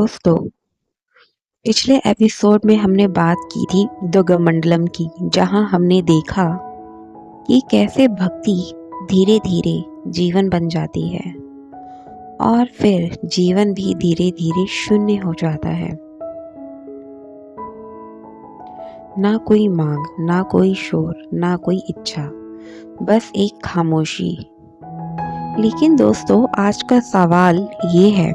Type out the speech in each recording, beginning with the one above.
दोस्तों, पिछले एपिसोड में हमने बात की थी उदगमंडलम की, जहां हमने देखा कि कैसे भक्ति धीरे धीरे जीवन बन जाती है और फिर जीवन भी धीरे धीरे शून्य हो जाता है। ना कोई मांग, ना कोई शोर, ना कोई इच्छा, बस एक खामोशी। लेकिन दोस्तों, आज का सवाल ये है,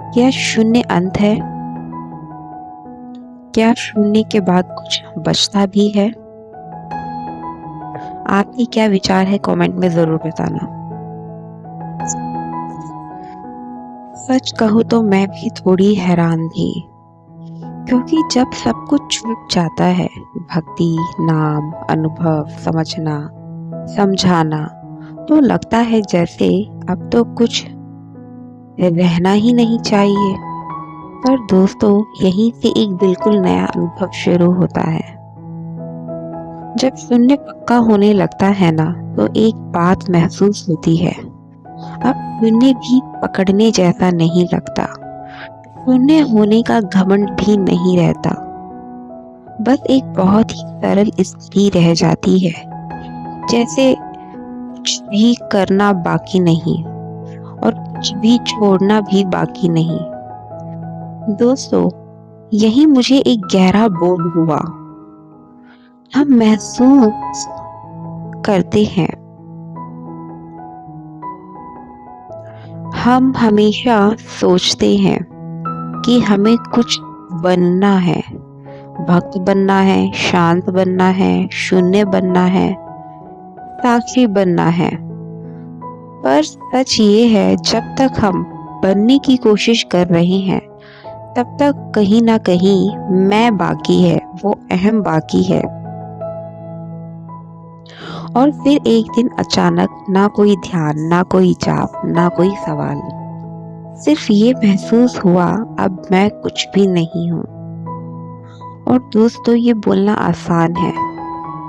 क्या शून्य अंत है? क्या शून्य के बाद कुछ बचता भी है? आपके क्या विचार है, कमेंट में जरूर बताना। सच कहूँ तो मैं भी थोड़ी हैरान थी, क्योंकि जब सब कुछ छूट जाता है, भक्ति, नाम, अनुभव, समझना, समझाना, तो लगता है जैसे अब तो कुछ रहना ही नहीं चाहिए। पर दोस्तों, यहीं से एक बिल्कुल नया अनुभव शुरू होता है। जब शून्य पक्का होने लगता है ना, तो एक बात महसूस होती है, अब शून्य भी पकड़ने जैसा नहीं लगता। शून्य होने का घमंड भी नहीं रहता, बस एक बहुत ही सरल स्थिति रह जाती है, जैसे कुछ भी करना बाकी नहीं और कुछ भी छोड़ना भी बाकी नहीं। दोस्तों, यही मुझे एक गहरा बोध हुआ। हम महसूस करते हैं, हम हमेशा सोचते हैं कि हमें कुछ बनना है, भक्त बनना है, शांत बनना है, शून्य बनना है, साक्षी बनना है। पर सच ये है, जब तक हम बनने की कोशिश कर रहे हैं, तब तक कहीं ना कहीं मैं बाकी है, वो अहम बाकी है। और फिर एक दिन अचानक ना कोई ध्यान, ना कोई जाप, ना कोई सवाल, सिर्फ ये महसूस हुआ, अब मैं कुछ भी नहीं हूँ। और दोस्तों, ये बोलना आसान है,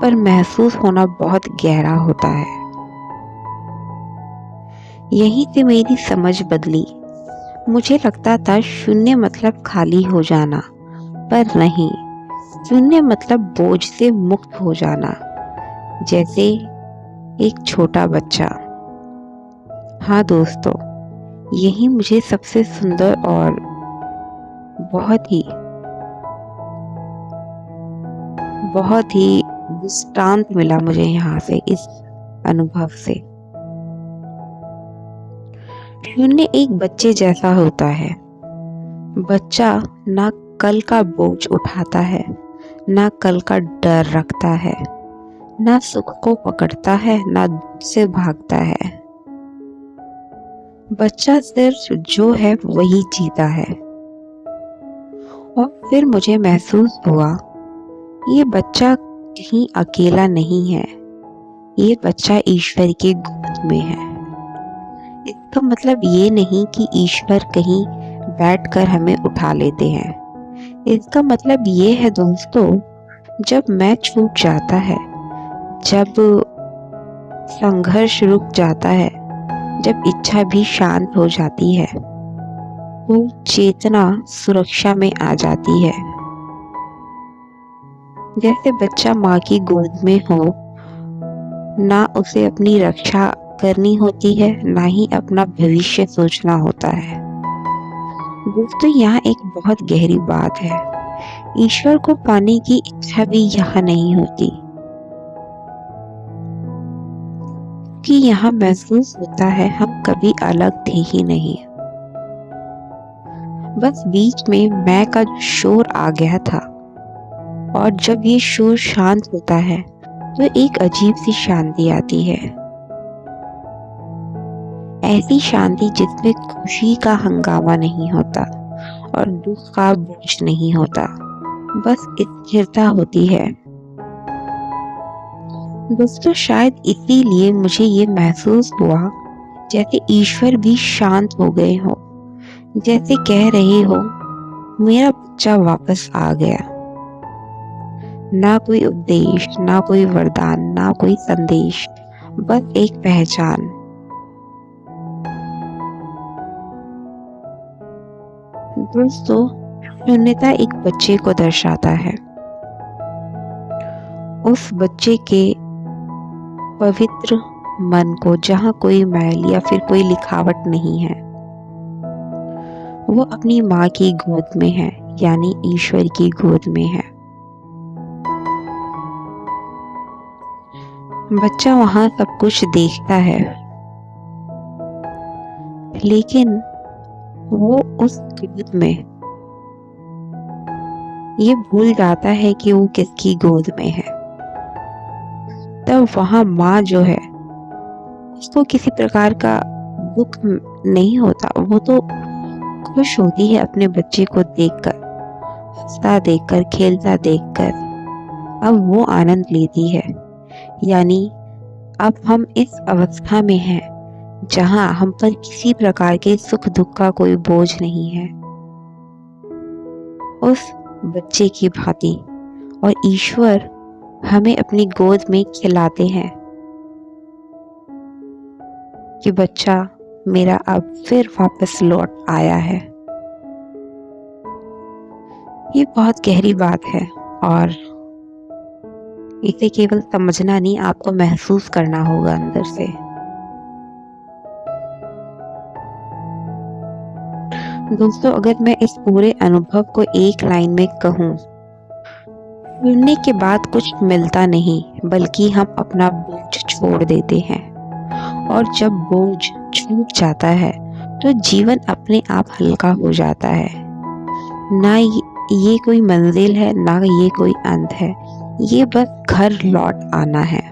पर महसूस होना बहुत गहरा होता है। यहीं से मेरी समझ बदली। मुझे लगता था शून्य मतलब खाली हो जाना, पर नहीं, शून्य मतलब बोझ से मुक्त हो जाना, जैसे एक छोटा बच्चा। हाँ दोस्तों, यही मुझे सबसे सुंदर और बहुत ही दृष्टांत मिला मुझे यहाँ से, इस अनुभव से। शून्य एक बच्चे जैसा होता है। बच्चा ना कल का बोझ उठाता है, ना कल का डर रखता है, ना सुख को पकड़ता है, ना दुख से भागता है। बच्चा सिर्फ जो है वही जीता है। और फिर मुझे महसूस हुआ, ये बच्चा कहीं अकेला नहीं है, ये बच्चा ईश्वर के गोद में है। इसका मतलब ये नहीं कि ईश्वर कहीं बैठकर हमें उठा लेते हैं। इसका मतलब ये है दोस्तों, जब मैं छूट जाता है, जब संघर्ष रुक जाता है, जब इच्छा भी शांत हो जाती है, तो चेतना सुरक्षा में आ जाती है। जैसे बच्चा माँ की गोद में हो, ना उसे अपनी रक्षा करनी होती है, ना ही अपना भविष्य सोचना होता है। दोस्तों, यहाँ एक बहुत गहरी बात है, ईश्वर को पाने की इच्छा भी यहाँ नहीं होती, कि यहाँ महसूस होता है हम कभी अलग थे ही नहीं। बस बीच में मैं का शोर आ गया था, और जब ये शोर शांत होता है, तो एक अजीब सी शांति आती है। ऐसी शांति जिसमें खुशी का हंगामा नहीं होता और दुख का बोझ नहीं होता, बस स्थिरता होती है। दोस्तों, शायद इसीलिए मुझे ये महसूस हुआ, जैसे ईश्वर भी शांत हो गए हो, जैसे कह रहे हो, मेरा बच्चा वापस आ गया। ना कोई उपदेश, ना कोई वरदान, ना कोई संदेश, बस एक पहचान। दोस्तों, शून्यता एक बच्चे को दर्शाता है। उस बच्चे के पवित्र मन को जहाँ कोई मैल या फिर कोई लिखावट नहीं है। वो अपनी माँ की गोद में है, यानी ईश्वर की गोद में है। बच्चा वहाँ सब कुछ देखता है, लेकिन वो उस गोद में ये भूल जाता है कि वो किसकी गोद में है। तब वहाँ माँ जो है, उसको किसी प्रकार का दुख नहीं होता। वो तो खुश होती है अपने बच्चे को देखकर, हंसता देखकर, खेलता देखकर। अब वो आनंद लेती है। यानी अब हम इस अवस्था में हैं जहाँ हम पर किसी प्रकार के सुख दुख का कोई बोझ नहीं है। उस बच्चे की भांति, और ईश्वर हमें अपनी गोद में खिलाते हैं कि बच्चा मेरा अब फिर वापस लौट आया है। ये बहुत गहरी बात है और इसे केवल समझना नहीं, आपको महसूस करना होगा अंदर से। दोस्तों, अगर मैं इस पूरे अनुभव को एक लाइन में कहूँ, सुनने के बाद कुछ मिलता नहीं, बल्कि हम अपना बोझ छोड़ देते हैं। और जब बोझ छूट जाता है तो जीवन अपने आप हल्का हो जाता है। ना ये कोई मंजिल है, ना ये कोई अंत है, ये बस घर लौट आना है।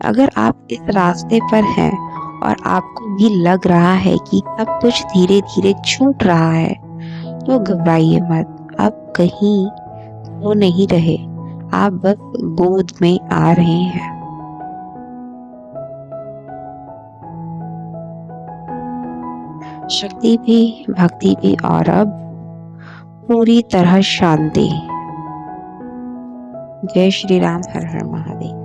अगर आप इस रास्ते पर हैं और आपको भी लग रहा है कि सब कुछ धीरे धीरे छूट रहा है, तो घबराइए मत। अब कहीं खो नहीं रहे, आप बस गोद में आ रहे हैं। शक्ति भी, भक्ति भी, और अब पूरी तरह शांति। जय श्री राम। हर हर महादेव।